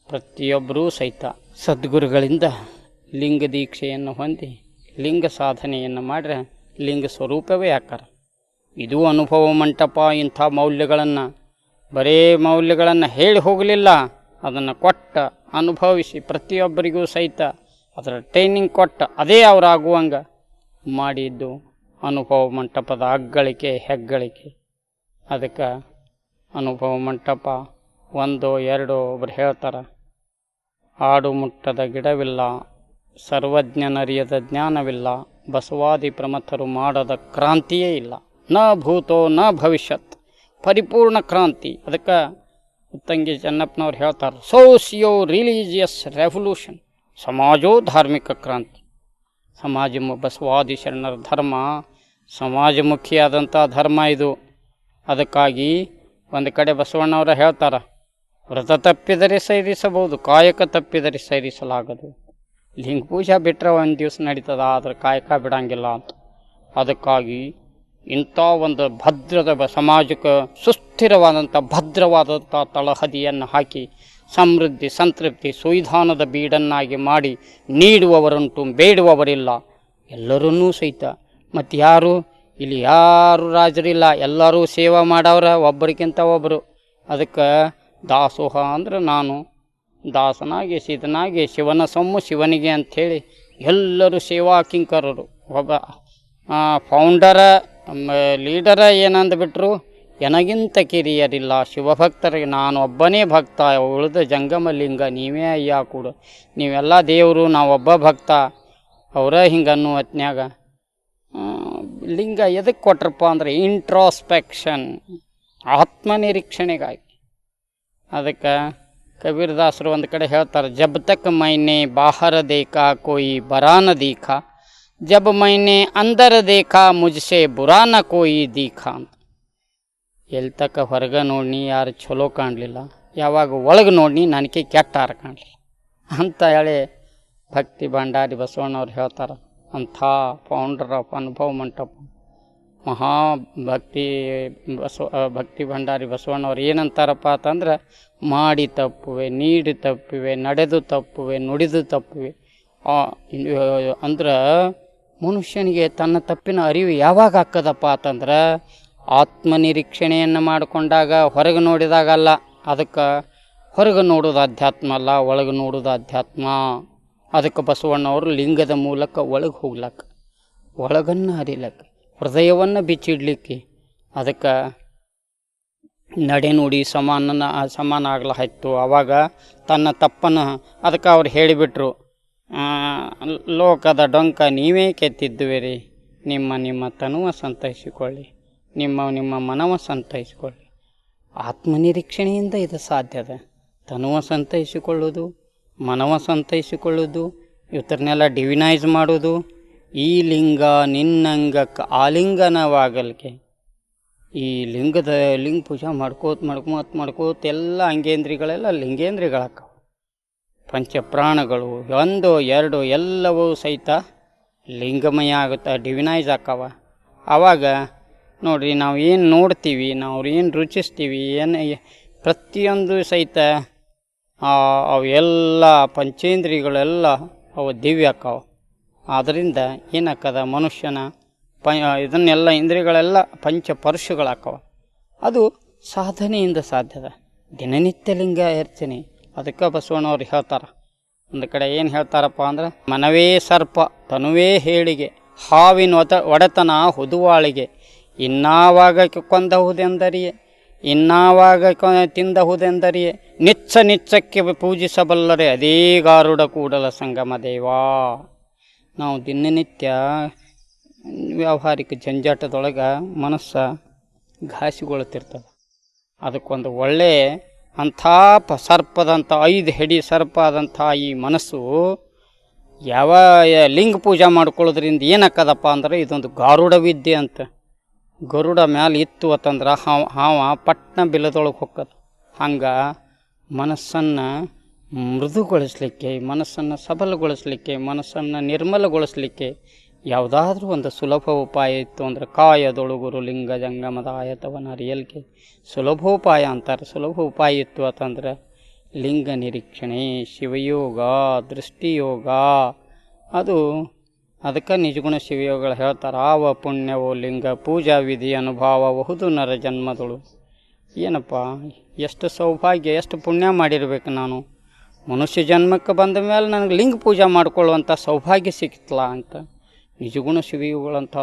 ಪ್ರತಿಯೊಬ್ಬರೂ ಸಹಿತ ಸದ್ಗುರುಗಳಿಂದ ಲಿಂಗ ದೀಕ್ಷೆಯನ್ನು ಹೊಂದಿ ಲಿಂಗ ಸಾಧನೆಯನ್ನು ಮಾಡ್ರೆ ಲಿಂಗ ಸ್ವರೂಪವೇ ಆಕಾರ. ಇದು ಅನುಭವ ಮಂಟಪ. ಇಂಥ ಮೌಲ್ಯಗಳನ್ನು ಬರೇ ಮೌಲ್ಯಗಳನ್ನು ಹೇಳಿ ಹೋಗಲಿಲ್ಲ, ಅದನ್ನು ಕೊಟ್ಟ ಅನುಭವಿಸಿ ಪ್ರತಿಯೊಬ್ಬರಿಗೂ ಸಹಿತ ಅದರ ಟ್ರೈನಿಂಗ್ ಕೊಟ್ಟ ಅದೇ ಅವರಾಗುವಂಗೆ ಮಾಡಿದ್ದು ಅನುಭವ ಮಂಟಪದ ಅಗ್ಗಳಿಕೆ ಹೆಗ್ಗಳಿಕೆ. ಅದಕ್ಕೆ ಅನುಭವ ಮಂಟಪ 1 2 ಒಬ್ಬರು ಹೇಳ್ತಾರೆ, ಆಡು ಮುಟ್ಟದ ಗಿಡವಿಲ್ಲ, ಸರ್ವಜ್ಞನರಿಯದ ಜ್ಞಾನವಿಲ್ಲ, ಬಸವಾದಿ ಪ್ರಮಥರು ಮಾಡದ ಕ್ರಾಂತಿಯೇ ಇಲ್ಲ, ನ ಭೂತೋ ನ ಭವಿಷ್ಯತ್, ಪರಿಪೂರ್ಣ ಕ್ರಾಂತಿ. ಅದಕ್ಕೆ ಉತ್ತಂಗಿ ಚೆನ್ನಪ್ಪನವ್ರು ಹೇಳ್ತಾರೆ, ಸೋಸಿಯೋ ರಿಲಿಜಿಯಸ್ ರೆವಲ್ಯೂಷನ್, ಸಮಾಜೋ ಧಾರ್ಮಿಕ ಕ್ರಾಂತಿ. ಬಸವಾದಿ ಶರಣರ ಧರ್ಮ ಸಮಾಜಮುಖಿಯಾದಂಥ ಧರ್ಮ ಇದು. ಅದಕ್ಕಾಗಿ ಒಂದು ಕಡೆ ಬಸವಣ್ಣವರ ಹೇಳ್ತಾರೆ, ವ್ರತ ತಪ್ಪಿದರೆ ಸೈರಿಸಬಹುದು, ಕಾಯಕ ತಪ್ಪಿದರೆ ಸೈರಿಸಲಾಗದು. ಲಿಂಗ ಪೂಜೆ ಬಿಟ್ಟರೆ ಒಂದು ದಿವಸ ನಡೀತದ, ಆದರೆ ಕಾಯಕ ಬಿಡಂಗಿಲ್ಲ ಅಂತ. ಅದಕ್ಕಾಗಿ ಇಂಥ ಒಂದು ಭದ್ರದ ಸಮಾಜಕ್ಕೆ ಸುಸ್ಥಿರವಾದಂಥ ಭದ್ರವಾದಂಥ ತಳಹದಿಯನ್ನು ಹಾಕಿ ಸಮೃದ್ಧಿ ಸಂತೃಪ್ತಿ ಸುವಿಧಾನದ ಬೀಡನ್ನಾಗಿ ಮಾಡಿ ನೀಡುವವರುಂಟು, ಬೇಡುವವರಿಲ್ಲ, ಎಲ್ಲರನ್ನೂ ಸಹಿತ. ಮತ್ತು ಇಲ್ಲಿ ಯಾರು ರಾಜರಿಲ್ಲ, ಎಲ್ಲರೂ ಸೇವಾ ಮಾಡವ್ರ, ಒಬ್ಬರಿಗಿಂತ ಒಬ್ಬರು. ಅದಕ್ಕೆ ದಾಸೋಹ ಅಂದ್ರೆ ನಾನು ದಾಸನಾಗಿ ಸಿದ್ಧನಾಗಿ ಶಿವನ ಸೊಮ್ಮು ಶಿವನಿಗೆ ಅಂಥೇಳಿ ಎಲ್ಲರೂ ಸೇವಾ ಕಿಂಕರರು. ಒಬ್ಬ ಫೌಂಡರ ಲೀಡರ ಏನಂದ್ಬಿಟ್ರು, ನನಗಿಂತ ಕಿರಿಯರಿಲ್ಲ ಶಿವಭಕ್ತರಿಗೆ, ನಾನು ಒಬ್ಬನೇ ಭಕ್ತ, ಉಳಿದ ಜಂಗಮ ಲಿಂಗ ನೀವೇ ಅಯ್ಯ ಕೂಡ, ನೀವೆಲ್ಲ ದೇವರು, ನಾವೊಬ್ಬ ಭಕ್ತ. ಅವರ ಹಿಂಗನ್ನು ಹೊತ್ನ್ಯಾಗ ಲಿಂಗ ಎದಕ್ಕೆ ಕೊಟ್ರಪ್ಪ ಅಂದರೆ ಇಂಟ್ರಾಸ್ಪೆಕ್ಷನ್, ಆತ್ಮನಿರೀಕ್ಷಣೆಗಾಗಿ. ಅದಕ್ಕೆ ಕಬೀರದಾಸರು ಒಂದು ಕಡೆ ಹೇಳ್ತಾರೆ, ಜಬ್ ತಕ್ ಮೈನೆ ಬಾಹರ ದೇಖಾ ಕೋಯಿ ಬರಾನ ದೀಖಾ, ಜಬ್ ಮೈನೆ ಅಂದರ ದೇಖಾ ಮುಜ್ಸೆ ಬುರಾನ ಕೋಯಿ ದೀಖಾ ಅಂತ. ಎಲ್ಲಿ ತಕ್ಕ ಹೊರಗೆ ನೋಡಿ ಯಾರು ಚಲೋ ಕಾಣಲಿಲ್ಲ, ಯಾವಾಗ ಒಳಗೆ ನೋಡಿ ನನಗೆ ಕೆಟ್ಟಾರ ಕಾಣಲಿಲ್ಲ ಅಂತ ಹೇಳಿ ಭಕ್ತಿ ಭಂಡಾರಿ ಬಸವಣ್ಣವ್ರು ಹೇಳ್ತಾರೆ. ಅಂಥ ಫೌಂಡರ್ ಆಫ್ ಅನುಭವ ಮಂಟಪ ಭಕ್ತಿ ಭಂಡಾರಿ ಬಸವಣ್ಣವ್ರು ಏನಂತಾರಪ್ಪ ಅಂತಂದ್ರೆ, ಮಾಡಿ ತಪ್ಪುವೆ, ನೀಡಿ ತಪ್ಪುವೆ, ನಡೆದು ತಪ್ಪುವೆ, ನುಡಿದು ತಪ್ಪುವೆ. ಅಂದ್ರೆ ಮನುಷ್ಯನಿಗೆ ತನ್ನ ತಪ್ಪಿನ ಅರಿವು ಯಾವಾಗ ಹಾಕದಪ್ಪ ಅಂತಂದ್ರೆ ಆತ್ಮನಿರೀಕ್ಷಣೆಯನ್ನು ಮಾಡಿಕೊಂಡಾಗ, ಹೊರಗೆ ನೋಡಿದಾಗಲ್ಲ. ಅದಕ್ಕೆ ಹೊರಗೆ ನೋಡೋದು ಅಧ್ಯಾತ್ಮ ಅಲ್ಲ, ಒಳಗೆ ನೋಡೋದು ಅಧ್ಯಾತ್ಮ. ಅದಕ್ಕೆ ಬಸವಣ್ಣವರು ಲಿಂಗದ ಮೂಲಕ ಒಳಗೆ ಹೋಗ್ಲಕ್ಕ, ಒಳಗನ್ನು ಹರಿಲಕ್ಕ, ಹೃದಯವನ್ನು ಬಿಚ್ಚಿಡ್ಲಿಕ್ಕೆ. ಅದಕ್ಕೆ ನಡೆ ನುಡಿ ಸಮಾನ ಆಗ್ಲಾಯ್ತು. ಆವಾಗ ತನ್ನ ತಪ್ಪನ್ನು ಅದಕ್ಕೆ ಅವ್ರು ಹೇಳಿಬಿಟ್ರು, ಲೋಕದ ಡೊಂಕ ನೀವೇ ಕೆತ್ತಿದ್ದುವಿರಿ, ನಿಮ್ಮ ತನುವ ಸಂತೈಸಿಕೊಳ್ಳಿ, ನಿಮ್ಮ ಮನವ ಸಂತೈಸಿಕೊಳ್ಳಿ. ಆತ್ಮನಿರೀಕ್ಷಣೆಯಿಂದ ಇದು ಸಾಧ್ಯದ. ತನುವ ಸಂತೈಸಿಕೊಳ್ಳೋದು, ಮನವ ಸಂತೈಸಿಕೊಳ್ಳೋದು, ಇವತ್ತರನ್ನೆಲ್ಲ ಡಿವಿನೈಸ್ ಮಾಡೋದು, ಈ ಲಿಂಗ ನಿನ್ನಂಗಕ್ಕೆ ಆಲಿಂಗನವಾಗಲಿಕ್ಕೆ ಈ ಲಿಂಗ ಪೂಜೆ ಮಾಡ್ಕೋತ ಎಲ್ಲ ಅಂಗೇಂದ್ರಿಗಳೆಲ್ಲ ಲಿಂಗೇಂದ್ರಿಗಳಾಕ್ಕವ. ಪಂಚಪ್ರಾಣಗಳು 1 2 ಎಲ್ಲವೂ ಸಹಿತ ಲಿಂಗಮಯ ಆಗುತ್ತೆ, ಡಿವಿನೈಸ್ ಆಕ್ಕವ. ಆವಾಗ ನೋಡಿರಿ, ನಾವು ಏನು ನೋಡ್ತೀವಿ, ನಾವು ಏನು ರುಚಿಸ್ತೀವಿ, ಪ್ರತಿಯೊಂದು ಸಹಿತ ಅವು ಎಲ್ಲ ಪಂಚೇಂದ್ರಿಯಗಳೆಲ್ಲ ಅವು ದಿವ್ಯ ಆಕ್ಕವ. ಆದ್ದರಿಂದ ಏನಾಕ್ಕದ, ಮನುಷ್ಯನ ಇದನ್ನೆಲ್ಲ ಇಂದ್ರಿಯಗಳೆಲ್ಲ ಪಂಚಪರುಷಗಳಾಕ್ಕವ. ಅದು ಸಾಧನೆಯಿಂದ ಸಾಧ್ಯದ. ದಿನನಿತ್ಯ ಲಿಂಗ ಅರ್ಚನೆ. ಅದಕ್ಕೆ ಬಸವಣ್ಣವ್ರು ಹೇಳ್ತಾರೆ, ಒಂದು ಕಡೆ ಏನು ಹೇಳ್ತಾರಪ್ಪ ಅಂದ್ರೆ, ಮನವೇ ಸರ್ಪ ತನುವೇ ಹೇಳಿಗೆ, ಹಾವಿನ ಒಡೆತನ ಹುದುವಾಳಿಗೆ, ಇನ್ನಾವಾಗ ಕೊಂದಹುದೆಂದರಿಯೇ, ಇನ್ನಾವಾಗ ತಿಂದಹುದೆಂದರಿಯೇ, ನಿಚ್ಚಕ್ಕೆ ಪೂಜಿಸಬಲ್ಲರೆ ಅದೇ ಗಾರುಡ ಕೂಡಲ ಸಂಗಮ ದೇವಾ. ನಾವು ದಿನನಿತ್ಯ ವ್ಯಾವಹಾರಿಕ ಜಂಜಾಟದೊಳಗೆ ಮನಸ್ಸು ಘಾಸಿಗೊಳ್ತಿರ್ತದೆ. ಅದಕ್ಕೊಂದು ಒಳ್ಳೆಯ ಅಂಥ ಸರ್ಪದಂಥ 5 ಹೆಡಿ ಸರ್ಪ ಆದಂಥ ಈ ಮನಸ್ಸು ಯಾವ ಲಿಂಗ ಪೂಜೆ ಮಾಡ್ಕೊಳ್ಳೋದ್ರಿಂದ ಏನಾಕ್ಕದಪ್ಪ ಅಂದ್ರೆ, ಇದೊಂದು ಗಾರುಡ ವಿದ್ಯೆ ಅಂತ. ಗರುಡ ಮ್ಯಾಲೆ ಇತ್ತು ಅಂತಂದ್ರೆ ಹಾವ ಪಟ್ನ ಬಿಲದೊಳಗೆ ಹೊಕ್ಕದು. ಹಂಗೆ ಮನಸ್ಸನ್ನು ಮೃದುಗೊಳಿಸ್ಲಿಕ್ಕೆ, ಮನಸ್ಸನ್ನು ಸಬಲಗೊಳಿಸ್ಲಿಕ್ಕೆ, ಮನಸ್ಸನ್ನು ನಿರ್ಮಲಗೊಳಿಸ್ಲಿಕ್ಕೆ ಯಾವುದಾದ್ರೂ ಒಂದು ಸುಲಭ ಉಪಾಯ ಇತ್ತು ಅಂದರೆ, ಕಾಯದೊಳಗುರು ಲಿಂಗ ಜಂಗಮದ ಆಯತವನ ಅರಿಯಲ್ಗೆ ಸುಲಭೋಪಾಯ ಅಂತಾರೆ. ಸುಲಭ ಉಪಾಯ ಇತ್ತು ಅಂತಂದ್ರೆ ಲಿಂಗ ನಿರೀಕ್ಷಣೆ, ಶಿವಯೋಗ, ದೃಷ್ಟಿಯೋಗ. ಅದಕ್ಕೆ ನಿಜಗುಣ ಶಿವಯೋಗಗಳು ಹೇಳ್ತಾರೆ, ಆವ ಪುಣ್ಯವೋ ಲಿಂಗ ಪೂಜಾ ವಿಧಿ ಅನುಭವಬಹುದು ನರ ಜನ್ಮದಳು. ಏನಪ್ಪ, ಎಷ್ಟು ಸೌಭಾಗ್ಯ, ಎಷ್ಟು ಪುಣ್ಯ ಮಾಡಿರ್ಬೇಕು ನಾನು, ಮನುಷ್ಯ ಜನ್ಮಕ್ಕೆ ಬಂದ ಮೇಲೆ ನನಗೆ ಲಿಂಗ ಪೂಜೆ ಮಾಡ್ಕೊಳ್ಳುವಂಥ ಸೌಭಾಗ್ಯ ಸಿಕ್ತಲ್ಲ ಅಂತ. ನಿಜಗುಣ ಶಿವಯುಗಳಂಥ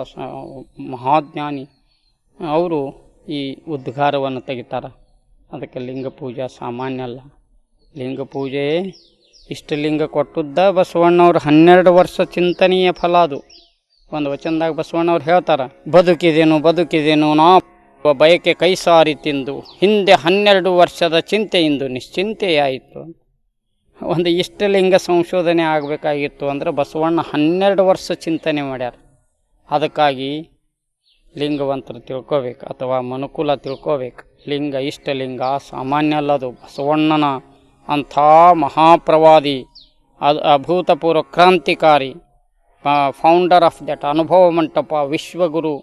ಮಹಾಜ್ಞಾನಿ ಅವರು ಈ ಉದ್ಗಾರವನ್ನು ತೆಗಿತಾರೆ. ಅದಕ್ಕೆ ಲಿಂಗ ಪೂಜೆ ಸಾಮಾನ್ಯ ಅಲ್ಲ. ಲಿಂಗ ಪೂಜೆ ಇಷ್ಟಲಿಂಗ ಕೊಟ್ಟದ್ದ ಬಸವಣ್ಣವ್ರು 12 ವರ್ಷ ಚಿಂತನೆಯ ಫಲ. ಅದು ಒಂದು ವಚನದಾಗ ಬಸವಣ್ಣವ್ರು ಹೇಳ್ತಾರೆ, ಬದುಕಿದೇನು ನಾ ಬಯಕೆ ಕೈ ಸಾರಿ ತಿಂದು, ಹಿಂದೆ 12 ವರ್ಷದ ಚಿಂತೆಯಿಂದ ನಿಶ್ಚಿಂತೆಯಾಯಿತು. ಒಂದು ಇಷ್ಟಲಿಂಗ ಸಂಶೋಧನೆ ಆಗಬೇಕಾಗಿತ್ತು ಅಂದರೆ ಬಸವಣ್ಣ 12 ವರ್ಷ ಚಿಂತನೆ ಮಾಡ್ಯಾರ. ಅದಕ್ಕಾಗಿ ಲಿಂಗವಂತರು ತಿಳ್ಕೋಬೇಕು, ಅಥವಾ ಮನುಕುಲ ತಿಳ್ಕೋಬೇಕು. ಲಿಂಗ ಇಷ್ಟಲಿಂಗ ಸಾಮಾನ್ಯ ಅಲ್ಲದು. ಬಸವಣ್ಣನ ಅಂಥ ಮಹಾಪ್ರವಾದಿ, ಅಭೂತಪೂರ್ವ ಕ್ರಾಂತಿಕಾರಿ, ಫೌಂಡರ್ ಆಫ್ ದಟ್ ಅನುಭವ ಮಂಟಪ, ವಿಶ್ವಗುರು,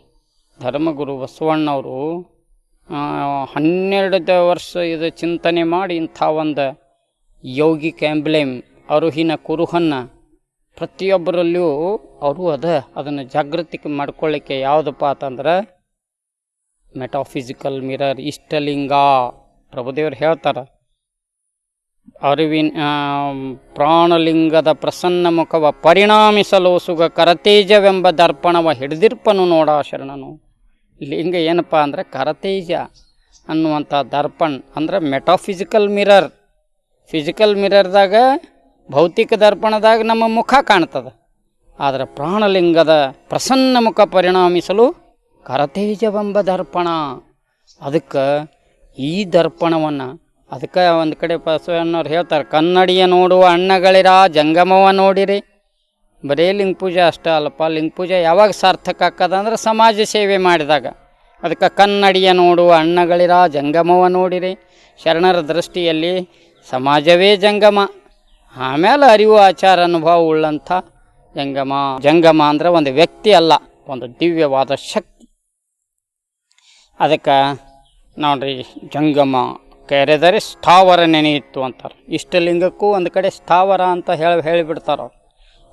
ಧರ್ಮಗುರು ಬಸವಣ್ಣವರು 12 ವರ್ಷ ಇದು ಚಿಂತನೆ ಮಾಡಿ ಇಂಥ ಒಂದು ಯೌಗಿಕ ಎಂಬ್ಲೆಮ್ ಅರುಹಿನ ಕುರುಹನ್ನು ಪ್ರತಿಯೊಬ್ಬರಲ್ಲಿಯೂ ಅವರು ಅದನ್ನು ಜಾಗೃತಿ ಮಾಡ್ಕೊಳ್ಳಿಕ್ಕೆ ಯಾವುದಪ್ಪ ಅಂತಂದ್ರೆ ಮೆಟಾಫಿಸಿಕಲ್ ಮಿರರ್, ಇಷ್ಟಲಿಂಗ. ಪ್ರಭುದೇವರು ಹೇಳ್ತಾರೆ, ಪ್ರಾಣಲಿಂಗದ ಪ್ರಸನ್ನ ಮುಖವ ಪರಿಣಾಮಿಸಲೋಸುಗ ಕರತೇಜವೆಂಬ ದರ್ಪಣವ ಹಿಡಿದಿರ್ಪನು ನೋಡ ಶರಣನು. ಲಿಂಗ ಏನಪ್ಪ ಅಂದರೆ ಕರತೇಜ ಅನ್ನುವಂಥ ದರ್ಪಣ ಅಂದರೆ ಮೆಟಾಫಿಸಿಕಲ್ ಮಿರರ್. ಫಿಸಿಕಲ್ ಮಿರರ್ದಾಗ, ಭೌತಿಕ ದರ್ಪಣದಾಗ ನಮ್ಮ ಮುಖ ಕಾಣ್ತದೆ. ಆದರೆ ಪ್ರಾಣಲಿಂಗದ ಪ್ರಸನ್ನ ಮುಖ ಪರಿಣಾಮಿಸಲು ಕರತೇಜವೆಂಬ ದರ್ಪಣ. ಅದಕ್ಕೆ ಈ ದರ್ಪಣವನ್ನು, ಅದಕ್ಕೆ ಒಂದು ಕಡೆ ಬಸವಣ್ಣವ್ರು ಹೇಳ್ತಾರೆ, ಕನ್ನಡಿಯ ನೋಡುವ ಅಣ್ಣಗಳಿರ ಜಂಗಮವ ನೋಡಿರಿ. ಬರೀ ಲಿಂಗ ಪೂಜೆ ಅಷ್ಟೇ ಅಲ್ಲಪ್ಪ, ಲಿಂಗ ಪೂಜೆ ಯಾವಾಗ ಸಾರ್ಥಕ ಆಕ್ಕದಂದ್ರೆ ಸಮಾಜ ಸೇವೆ ಮಾಡಿದಾಗ. ಅದಕ್ಕೆ ಕನ್ನಡಿಯ ನೋಡುವ ಅಣ್ಣಗಳಿರ ಜಂಗಮವ ನೋಡಿರಿ. ಶರಣರ ದೃಷ್ಟಿಯಲ್ಲಿ ಸಮಾಜವೇ ಜಂಗಮ, ಆಮೇಲೆ ಅರಿವು ಆಚಾರ ಅನುಭವ ಉಳ್ಳಂಥ ಜಂಗಮ. ಜಂಗಮ ಅಂದರೆ ಒಂದು ವ್ಯಕ್ತಿ ಅಲ್ಲ, ಒಂದು ದಿವ್ಯವಾದ ಶಕ್ತಿ. ಅದಕ್ಕೆ ನೋಡ್ರಿ, ಜಂಗಮ ಕೆರೆದರೆ ಸ್ಥಾವರ ನೆನೆಯಿತ್ತು ಅಂತಾರೆ. ಇಷ್ಟಲಿಂಗಕ್ಕೂ ಒಂದು ಕಡೆ ಸ್ಥಾವರ ಅಂತ ಹೇಳಿಬಿಡ್ತಾರೆ.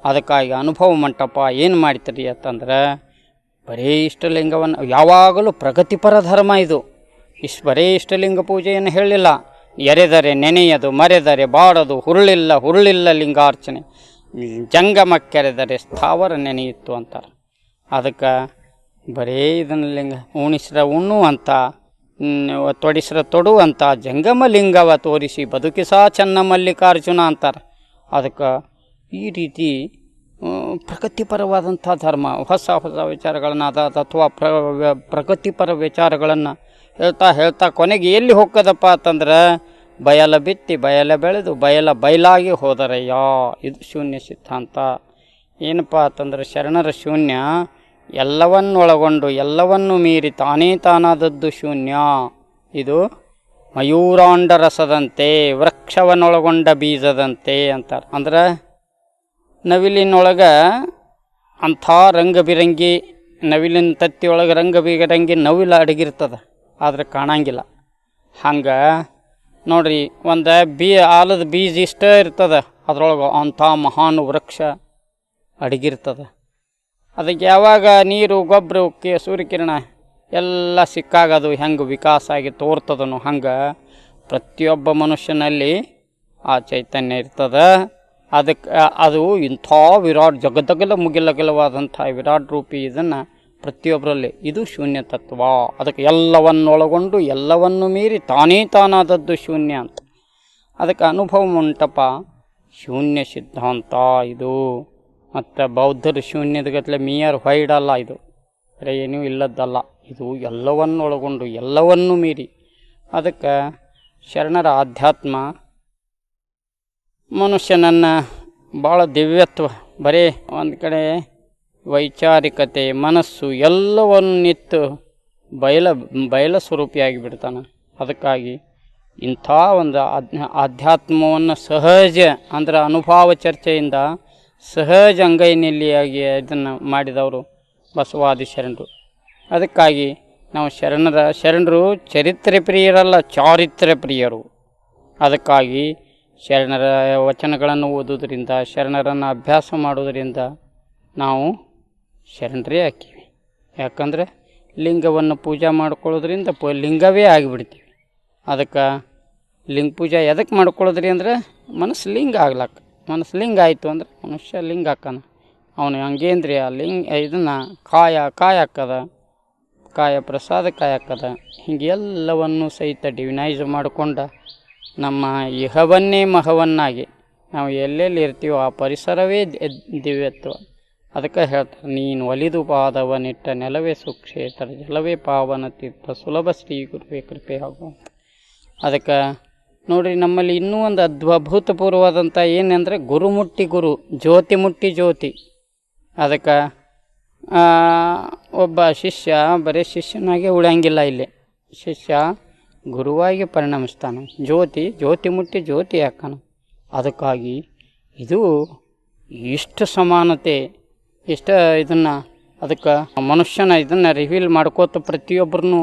ಅದಕ್ಕಾಗಿ ಅನುಭವ ಮಂಟಪ ಏನು ಮಾಡ್ತೀರಿ ಅಂತಂದ್ರೆ, ಬರೀ ಇಷ್ಟಲಿಂಗವನ್ನು ಯಾವಾಗಲೂ ಪ್ರಗತಿಪರ ಧರ್ಮ ಇದು. ಬರೀ ಇಷ್ಟಲಿಂಗ ಪೂಜೆಯನ್ನು ಹೇಳಿಲ್ಲ. ಎರೆದರೆ ನೆನೆಯದು, ಮರೆದರೆ ಬಾಡದು, ಹುರುಳಿಲ್ಲ ಲಿಂಗಾರ್ಚನೆ, ಜಂಗಮಕ್ಕೆರೆದರೆ ಸ್ಥಾವರ ನೆನೆಯಿತ್ತು ಅಂತಾರೆ. ಅದಕ್ಕೆ ಬರೀ ಇದನ್ನು ಲಿಂಗ ಉಣಿಸ್ರ ಉಣ್ಣು ಅಂತ, ತೊಡಿಸ್ರ ತೊಡು ಅಂತ, ಜಂಗಮ ಲಿಂಗವ ತೋರಿಸಿ ಬದುಕಿಸಾ ಚೆನ್ನ ಮಲ್ಲಿಕಾರ್ಜುನ ಅಂತಾರೆ. ಅದಕ್ಕೆ ಈ ರೀತಿ ಪ್ರಗತಿಪರವಾದಂಥ ಧರ್ಮ, ಹೊಸ ವಿಚಾರಗಳನ್ನು ಅಥವಾ ಪ್ರಗತಿಪರ ವಿಚಾರಗಳನ್ನು ಹೇಳ್ತಾ ಕೊನೆಗೆ ಎಲ್ಲಿ ಹೋಗ್ತದಪ್ಪ ಅಂತಂದ್ರೆ ಬಯಲ ಬಿತ್ತಿ ಬಯಲ ಬೆಳೆದು ಬಯಲಾಗಿ ಹೋದರಯ್ಯ. ಇದು ಶೂನ್ಯ ಸಿದ್ಧಾಂತ. ಏನಪ್ಪ ಅಂತಂದ್ರೆ ಶರಣರ ಶೂನ್ಯ ಎಲ್ಲವನ್ನೊಳಗೊಂಡು ಎಲ್ಲವನ್ನು ಮೀರಿ ತಾನೇ ತಾನಾದದ್ದು ಶೂನ್ಯ. ಇದು ಮಯೂರಾಂಡ ರಸದಂತೆ, ವೃಕ್ಷವನ್ನೊಳಗೊಂಡ ಬೀಜದಂತೆ ಅಂತಾರೆ. ಅಂದ್ರೆ ನವಿಲಿನೊಳಗೆ ಅಂಥ ರಂಗಬಿರಂಗಿ, ನವಿಲಿನ ತತ್ತಿಯೊಳಗೆ ರಂಗಬಿರಂಗಿ ನವಿಲು ಅಡಗಿರ್ತದೆ, ಆದರೆ ಕಾಣಂಗಿಲ್ಲ. ಹಂಗೆ ನೋಡ್ರಿ, ಒಂದು ಆಲದ ಬೀಜ ಇಷ್ಟ ಇರ್ತದೆ, ಅದ್ರೊಳಗೆ ಅಂಥ ಮಹಾನ್ ವೃಕ್ಷ ಅಡಗಿರ್ತದೆ. ಅದಕ್ಕೆ ಯಾವಾಗ ನೀರು, ಗೊಬ್ಬರ, ಸೂರ್ಯಕಿರಣ ಎಲ್ಲ ಸಿಕ್ಕಾಗದು ಹೆಂಗೆ ವಿಕಾಸ ಆಗಿ ತೋರ್ತದನು, ಹಂಗೆ ಪ್ರತಿಯೊಬ್ಬ ಮನುಷ್ಯನಲ್ಲಿ ಆ ಚೈತನ್ಯ ಇರ್ತದೆ. ಅದು ಇಂಥ ವಿರಾಟ್ ಜಗದಗಲ ಮುಗಿಲಗಲವಾದಂಥ ವಿರಾಟ್ ರೂಪಿ ಇದನ್ನು ಪ್ರತಿಯೊಬ್ಬರಲ್ಲಿ, ಇದು ಶೂನ್ಯ ತತ್ವ. ಅದಕ್ಕೆ ಎಲ್ಲವನ್ನೊಳಗೊಂಡು ಎಲ್ಲವನ್ನು ಮೀರಿ ತಾನೇ ತಾನಾದದ್ದು ಶೂನ್ಯ ಅಂತ. ಅದಕ್ಕೆ ಅನುಭವ ಉಂಟಪ್ಪ ಶೂನ್ಯ ಸಿದ್ಧಾಂತ ಇದು. ಮತ್ತು ಬೌದ್ಧರ ಶೂನ್ಯದ ಗತ್ತಲೆ ಮಿಯರ್ ಹೊಯ್ಡಲ್ಲ, ಇದು ಬೇರೆ ಏನೂ ಇಲ್ಲದ್ದಲ್ಲ. ಇದು ಎಲ್ಲವನ್ನೊಳಗೊಂಡು ಎಲ್ಲವನ್ನೂ ಮೀರಿ. ಅದಕ್ಕೆ ಶರಣರ ಆಧ್ಯಾತ್ಮ ಮನುಷ್ಯನನ್ನು ಭಾಳ ದಿವ್ಯತ್ವ, ಬರೀ ಒಂದು ಕಡೆ ವೈಚಾರಿಕತೆ, ಮನಸ್ಸು ಎಲ್ಲವನ್ನಿತ್ತು ಬಯಲ ಸ್ವರೂಪಿಯಾಗಿ ಬಿಡ್ತಾನೆ. ಅದಕ್ಕಾಗಿ ಇಂಥ ಒಂದು ಆಧ್ಯಾತ್ಮವನ್ನು ಸಹಜ ಅಂದ್ರೆ ಅನುಭವ ಚರ್ಚೆಯಿಂದ ಸಹಜ ಅಂಗೈನೆಲ್ಲಿಯಾಗಿ ಇದನ್ನು ಮಾಡಿದವರು ಬಸವಾದಿ ಶರಣರು. ಅದಕ್ಕಾಗಿ ನಾವು ಶರಣರು ಚರಿತ್ರೆ ಪ್ರಿಯರಲ್ಲ, ಚಾರಿತ್ರ್ಯ ಪ್ರಿಯರು. ಅದಕ್ಕಾಗಿ ಶರಣರ ವಚನಗಳನ್ನು ಓದೋದ್ರಿಂದ, ಶರಣರನ್ನು ಅಭ್ಯಾಸ ಮಾಡೋದರಿಂದ ನಾವು ಶರಣರೇ ಹಾಕೀವಿ. ಯಾಕಂದರೆ ಲಿಂಗವನ್ನು ಪೂಜೆ ಮಾಡ್ಕೊಳ್ಳೋದ್ರಿಂದ ಲಿಂಗವೇ ಆಗಿಬಿಡ್ತೀವಿ. ಅದಕ್ಕೆ ಲಿಂಗ ಪೂಜೆ ಎದಕ್ಕೆ ಮಾಡ್ಕೊಳ್ಳೋದ್ರಿ ಅಂದ್ರೆ ಮನಸ್ಸು ಲಿಂಗ ಆಗ್ಲಕ್ಕ. ಮನಸ್ಸು ಲಿಂಗ ಆಯಿತು ಅಂದ್ರೆ ಮನುಷ್ಯ ಲಿಂಗ ಹಾಕನ. ಅವನು ಹಂಗೇಂದ್ರಿಯ ಇದನ್ನು ಕಾಯ ಹಾಕದ, ಕಾಯ ಪ್ರಸಾದ ಕಾಯ ಹಾಕದ. ಹೀಗೆ ಎಲ್ಲವನ್ನು ಸಹಿತ ಡಿವಿನೈಸ್ ಮಾಡಿಕೊಂಡ ನಮ್ಮ ಇಹವನ್ನೇ ಮಹವನ್ನಾಗಿ ನಾವು ಎಲ್ಲೆಲ್ಲಿ ಇರ್ತೀವೋ ಆ ಪರಿಸರವೇ ದಿವ್ಯತ್ವ. ಅದಕ್ಕೆ ಹೇಳ್ತಾರೆ, ನೀನು ಒಲಿದು ಪಾದವನಿಟ್ಟ ನೆಲವೇ ಸುಕ್ಷೇತ್ರ, ಜಲವೇ ಪಾವನ ತೀರ್ಥ, ಸುಲಭ ಶ್ರೀ ಗುರುವೇ ಕೃಪೆ ಆಗುವಂತ. ಅದಕ್ಕೆ ನೋಡಿರಿ, ನಮ್ಮಲ್ಲಿ ಇನ್ನೂ ಒಂದು ಅಭೂತಪೂರ್ವವಾದಂಥ ಏನಂದರೆ ಗುರು ಮುಟ್ಟಿ ಗುರು, ಜ್ಯೋತಿ ಮುಟ್ಟಿ ಜ್ಯೋತಿ. ಅದಕ್ಕೆ ಒಬ್ಬ ಶಿಷ್ಯ ಬರೀ ಶಿಷ್ಯನಾಗೆ ಉಳಿಯಂಗಿಲ್ಲ. ಇಲ್ಲಿ ಶಿಷ್ಯ ಗುರುವಾಗಿ ಪರಿಣಮಿಸ್ತಾನೆ. ಜ್ಯೋತಿ ಮುಟ್ಟಿ ಜ್ಯೋತಿ ಹಾಕಾನ. ಅದಕ್ಕಾಗಿ ಇದು ಇಷ್ಟು ಸಮಾನತೆ, ಇಷ್ಟು ಇದನ್ನು ಅದಕ್ಕೆ ಮನುಷ್ಯನ ಇದನ್ನು ರಿವೀಲ್ ಮಾಡ್ಕೋತ ಪ್ರತಿಯೊಬ್ಬರನ್ನು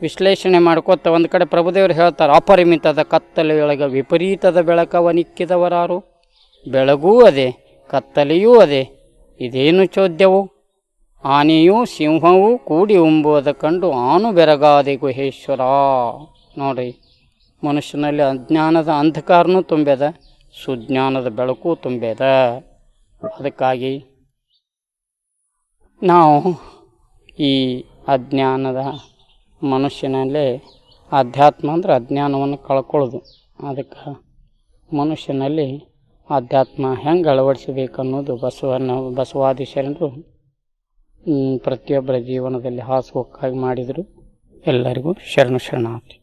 ವಿಶ್ಲೇಷಣೆ ಮಾಡ್ಕೋತ ಒಂದು ಕಡೆ ಪ್ರಭುದೇವರು ಹೇಳ್ತಾರೆ, ಅಪರಿಮಿತದ ಕತ್ತಲೆಯೊಳಗೆ ವಿಪರೀತದ ಬೆಳಕವನಿಕ್ಕಿದವರಾರು, ಬೆಳಗೂ ಅದೇ ಕತ್ತಲೆಯೂ ಅದೇ, ಇದೇನು ಚೋದ್ಯವು, ಆನೆಯೂ ಸಿಂಹವೂ ಕೂಡಿ ಉಂಬುವುದ ಕಂಡು ಆನು ಬೆರಗಾದೆ ಗುಹೇಶ್ವರ. ನೋಡಿ, ಮನುಷ್ಯನಲ್ಲಿ ಅಜ್ಞಾನದ ಅಂಧಕಾರನೂ ತುಂಬ್ಯದ, ಸುಜ್ಞಾನದ ಬೆಳಕು ತುಂಬ್ಯದ. ಅದಕ್ಕಾಗಿ ನಾವು ಈ ಅಜ್ಞಾನದ ಮನುಷ್ಯನಲ್ಲೇ ಆಧ್ಯಾತ್ಮ ಅಂದ್ರೆ ಅಜ್ಞಾನವನ್ನು ಕಳ್ಕೊಳ್ಳೋದು. ಅದಕ್ಕೆ ಮನುಷ್ಯನಲ್ಲಿ ಆಧ್ಯಾತ್ಮ ಹೆಂಗೆ ಅಳವಡಿಸಬೇಕು ಅನ್ನೋದು ಬಸವಾದಿ ಶರಣರು ಪ್ರತಿಯೊಬ್ಬರ ಜೀವನದಲ್ಲಿ ಹಾಸುಹೊಕ್ಕಾಗಿ ಮಾಡಿದರು. ಎಲ್ಲರಿಗೂ ಶರಣಾರ್ಥಿ.